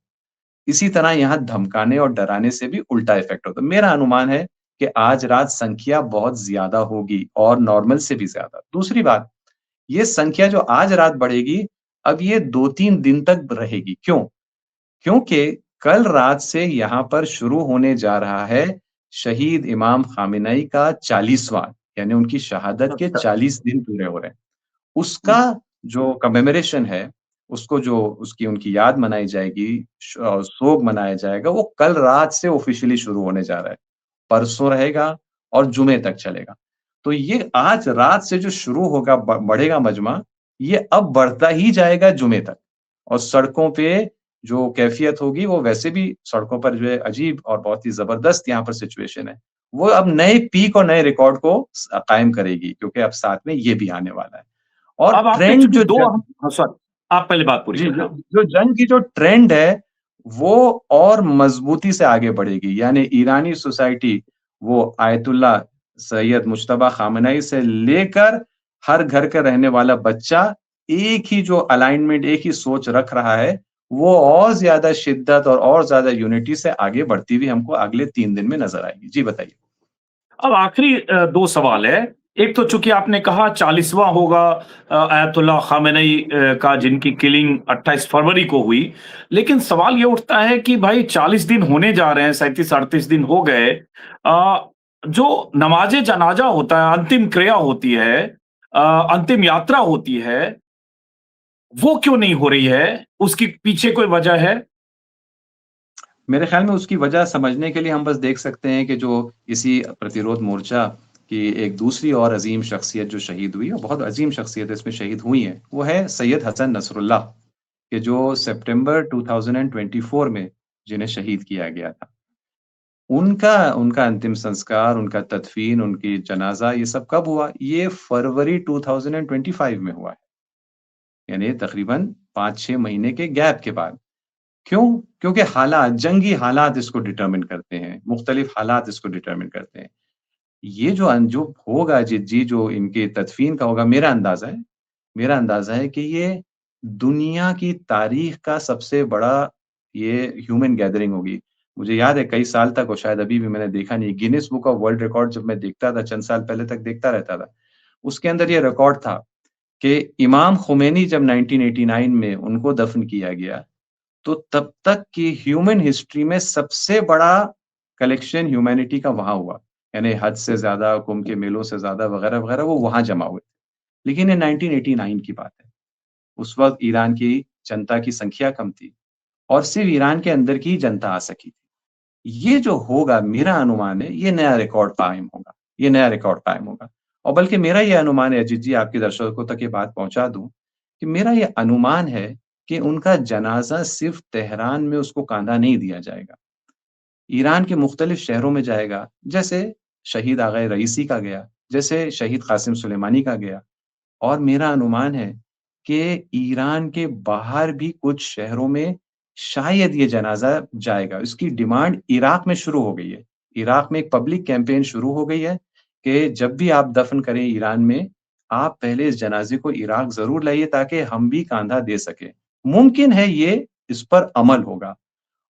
इसी तरह यहाँ धमकाने और डराने से भी उल्टा इफ़ेक्ट होता है। मेरा अनुमान है कि आज रात संख्या बहुत ज़्यादा होगी और नॉर्मल से भी ज़्यादा। दूसरी बात, ये संख्या जो आज रात बढ़ेगी, अब ये 2-3 दिन तक रहेगी। क्यों? क्योंकि कल रात से यहाँ पर शुरू होने जा रहा है शहीद इमाम ख़ामेनी का 40वाँ, यानी उनकी शहादत के अच्छा। 40 दिन पूरे हो रहे हैं। हुँ, उसका जो कमेमोरेशन है, उसको जो उसकी उनकी याद मनाई जाएगी, शोक मनाया जाएगा, वो कल रात से ऑफ़िशियली शुरू होने जा रहा है। परसों रहेगा और जुमे तक चलेगा। तो ये आज रात से जो शुरू होगा बढ़ेगा मजमा, ये अब बढ़ता ही जाएगा जुमे तक और सड़कों पे जो कैफ़ियत होगी वो वैसे भी सड़कों पर जो है अजीब और बहुत ही ज़बरदस्त यहाँ पर सिचुएशन है। वो अब नए पीक और नए रिकॉर्ड को कायम करेगी क्योंकि अब साथ में ये भी आने वाला है। और अब आपने ट्रेंड चूँकि जो 2 ज अहम हाँ, सॉरी, आप पहले बात पूरी जी, करें। जो हाँ। जो जंग की जो ट्रेंड है, वो और मज़बूती से आगे बढ़ेगी। यानी ईरानी सोसाइटी, वो आयतुल्लाह सैयद मुज्तबा ख़ामेनी से लेकर हर घर का रहने वाला बच्चा, एक ही जो अलाइनमेंट, एक ही सोच रख रहा है, वो और ज़्यादा शिद्दत और ज़्यादा यूनिटी से आगे बढ़ती हुई हमको अगले 3 दिन में नज़र आएगी। जी, बताइए। अब आखिरी 2 सवाल है। एक तो चूँकि आपने कहा 40वाँ होगा अयातुल्लाह ख़ामेनी का जिनकी किलिंग 28 फरवरी को हुई। लेकिन सवाल ये उठता है कि भाई 40 दिन होने जा रहे हैं, 37-38 दिन हो गए। जो नमाज़े जनाज़ा होता है, अंतिम क्रिया होती है, अ, अंतिम यात्रा होती है, वो क्यों नहीं हो रही है? उसके पीछे कोई वजह है? मेरे ख़्याल में उसकी वजह समझने के लिए हम बस देख सकते हैं कि जो इसी प्रतिरोध मोर्चा की एक दूसरी और अज़ीम शख़्सियत जो शहीद हुई और बहुत अज़ीम शख़्सियत इसमें शहीद हुई हैं, वो है सैयद हसन नसरुल्लाह कि जो सितंबर 2024 में जिन्हें शहीद किया गया था। उनका उनका अंतिम संस्कार, उनका तदफ़ीन, उनकी जनाज़ा ये सब कब हुआ? ये फरवरी 2025 में हुआ है। यानी तक़रीबन 5-6 महीने के गैप के बाद। क्यों? क्योंकि हालात, जंगी हालात इसको डिटरमिन करते हैं, मुख्तलिफ हालात इसको डिटरमिन करते हैं। ये जो जो होगा जी जो इनके तदफ़ीन का होगा मेरा अंदाज़ा है कि ये दुनिया की तारीख़ का सबसे बड़ा ये ह्यूमन गैदरिंग होगी। मुझे याद है कई साल तक और शायद अभी भी मैंने देखा नहीं, Guinness book of world record जब मैं देखता था चंद साल पहले तक देखता रहता था, उसके अंदर ये रिकॉर्ड था कि इमाम ख़ुमैनी जब 1989 में उनको दफ़न किया गया तो तब तक की ह्यूमन हिस्ट्री में सबसे बड़ा कलेक्शन ह्यूमैनिटी का वहाँ हुआ। यानी हद से ज़्यादा, कुंभ के मेलों से ज़्यादा वगैरह-वगैरह वो वहाँ जमा हुए। लेकिन ये 1989 की बात है। उस वक़्त ईरान की जनता की संख्या कम थी और सिर्फ़ ईरान के अंदर की ही जनता आ सकी थी। ये जो होगा मेरा अनुमान है, ये नया रिकॉर्ड कायम होगा, ये नया रिकॉर्ड कायम होगा। और बल्कि मेरा ये अनुमान है अजीत जी, आपके दर्शकों तक ये बात पहुँचा दूँ, कि मेरा ये अनुमान है कि उनका जनाज़ा सिर्फ़ तेहरान में उसको कांधा नहीं दिया जाएगा। ईरान के मुख्तलिफ शहरों में जाएगा, जैसे शहीद आगा रईसी का गया, जैसे शहीद कासिम सुलेमानी का गया। और मेरा अनुमान है कि ईरान के बाहर भी कुछ शहरों में शायद ये जनाज़ा जाएगा। इसकी डिमांड इराक में शुरू हो गई है। इराक में एक पब्लिक कैंपेन शुरू हो गई है कि जब भी आप दफ़न करें ईरान में, आप पहले इस जनाज़े को इराक ज़रूर लाइए ताकि हम भी काँधा दे सकें। मुमकिन है ये इस पर अमल होगा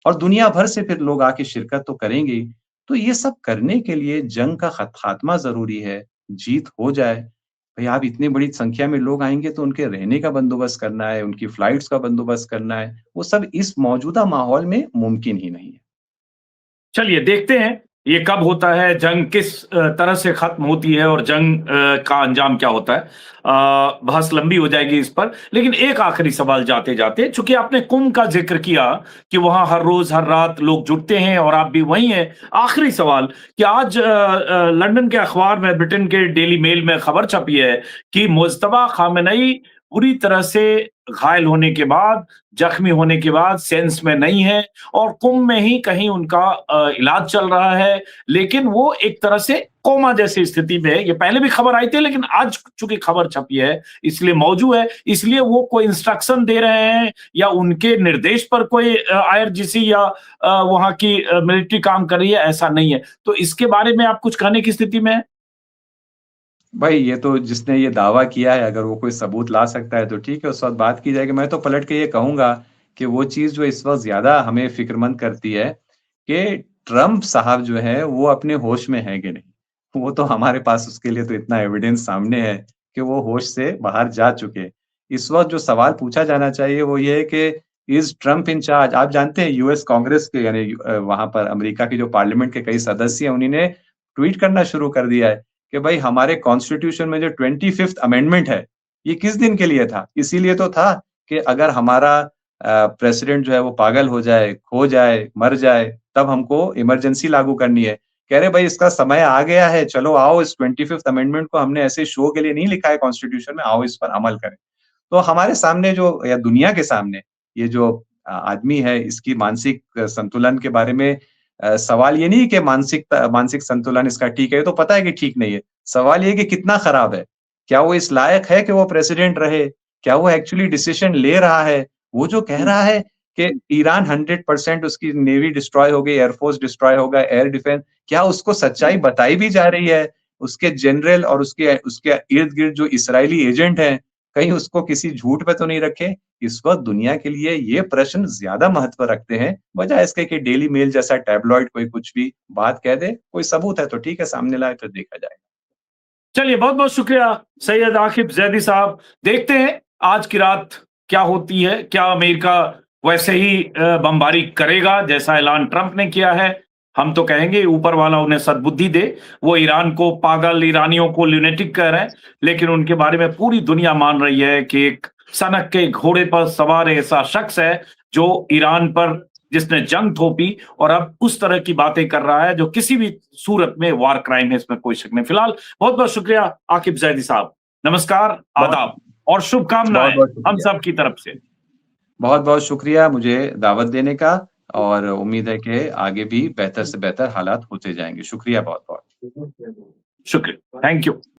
और दुनिया भर से फिर लोग आके शिरकत तो करेंगे ही। तो ये सब करने के लिए जंग का खात्मा ज़रूरी है, जीत हो जाए। भई आप इतनी बड़ी संख्या में लोग आएँगे तो उनके रहने का बंदोबस्त करना है, उनकी फ्लाइट्स का बंदोबस्त करना है, वो सब इस मौजूदा माहौल में मुमकिन ही नहीं है। चलिए देखते हैं ये कब होता है, जंग किस तरह से खत्म होती है और जंग का अंजाम क्या होता है। बहस लंबी हो जाएगी इस पर, लेकिन एक आखिरी सवाल जाते जाते, चूंकि आपने कुंभ का जिक्र किया कि वहां हर रोज हर रात लोग जुटते हैं और आप भी वहीं हैं। आखिरी सवाल कि आज लंदन के अखबार में, ब्रिटेन के डेली मेल में खबर छपी है कि मुज्तबा खामेनेई बुरी तरह से घायल होने के बाद, जख्मी होने के बाद सेंस में नहीं है और कुंभ में ही कहीं उनका इलाज चल रहा है, लेकिन वो एक तरह से कोमा जैसी स्थिति में है। ये पहले भी खबर आई थी, लेकिन आज चूंकि खबर छपी है इसलिए मौजूद है। इसलिए वो कोई इंस्ट्रक्शन दे रहे हैं या उनके निर्देश पर कोई आईआरजीसी या वहां की मिलिट्री काम कर रही है, ऐसा नहीं है। तो इसके बारे में आप कुछ कहने की स्थिति में है? भाई ये तो जिसने ये दावा किया है अगर वो कोई सबूत ला सकता है तो ठीक है, उस वक़्त बात की जाएगी। मैं तो पलट के ये कहूँगा कि वो चीज़ जो इस वक़्त ज़्यादा हमें फ़िक्रमंद करती है कि ट्रम्प साहब जो हैं वो अपने होश में हैं कि नहीं। वो तो हमारे पास उसके लिए तो इतना एविडेंस सामने है कि वो होश से बाहर जा चुके। इस वक़्त जो सवाल पूछा जाना चाहिए वो ये है कि इज़ ट्रम्प इन चार्ज? आप जानते हैं यूएस कांग्रेस के यानी वहाँ पर अमेरिका के जो पार्लियामेंट के कई सदस्य हैं उन्हीं ने ट्वीट करना शुरू कर दिया है कि भाई हमारे कॉन्स्टिट्यूशन में जो 25th अमेंडमेंट है, ये किस दिन के लिए था? इसीलिए तो था कि अगर हमारा प्रेसिडेंट जो है वो पागल हो जाए, खो जाए, मर जाए, तब हमको इमरजेंसी लागू करनी है। कह रहे भाई इसका समय आ गया है, चलो आओ इस 25th अमेंडमेंट को हमने ऐसे शो के लिए नहीं लिखा है कॉन्स्टिट्यूशन में, आओ इस पर अमल करें। तो हमारे सामने जो या दुनिया के सामने ये जो आदमी है इसकी मानसिक संतुलन के बारे में सवाल ये नहीं कि मानसिक संतुलन इसका ठीक है, ये तो पता है कि ठीक नहीं है। सवाल ये है कि कितना खराब है? क्या वो इस लायक है कि वो प्रेसिडेंट रहे? क्या वो एक्चुअली डिसीजन ले रहा है? वो जो कह रहा है कि ईरान 100% उसकी नेवी डिस्ट्रॉय हो गई, एयरफोर्स डिस्ट्रॉय होगा, एयर डिफेंस, क्या उसको सच्चाई बताई भी जा रही है? उसके जनरल और उसके उसके इर्द-गिर्द जो इज़राइली एजेंट हैं, कहीं उसको किसी झूठ पे तो नहीं रखे? इस वक़्त दुनिया के लिए ये प्रश्न ज़्यादा महत्व रखते हैं, बजाए इसके कि डेली मेल जैसा टैबलॉइड कोई कुछ भी बात कह दे, कोई सबूत है तो ठीक है सामने लाए फिर देखा जाएगा। चलिए बहुत बहुत शुक्रिया सैयद आकिब जैदी साहब। देखते हैं आज की रात क्या होती है, क्या अमेरिका वैसे ही बमबारी करेगा जैसा ऐलान ट्रंप ने किया है। हम तो कहेंगे ऊपर वाला उन्हें सद्बुद्धि दे। वो ईरान को पागल, ईरानियों को ल्यूनेटिक कह रहे हैं, लेकिन उनके बारे में पूरी दुनिया मान रही है कि एक सनक के घोड़े पर सवार ऐसा शख्स है जो ईरान पर, जिसने जंग थोपी और अब उस तरह की बातें कर रहा है जो किसी भी सूरत में वार क्राइम है, इसमें कोई शक नहीं। फिलहाल बहुत बहुत शुक्रिया आकिब जैदी साहब। नमस्कार, बहुत आदाब और शुभकामनाएं बहुत-बहुत हम शुक्रिया। सब की तरफ से। बहुत-बहुत शुक्रिया मुझे दावत देने का और उम्मीद है कि आगे भी बेहतर से बेहतर हालात होते जाएँगे। शुक्रिया बहुत-बहुत। शुक्रिया, थैंक यू।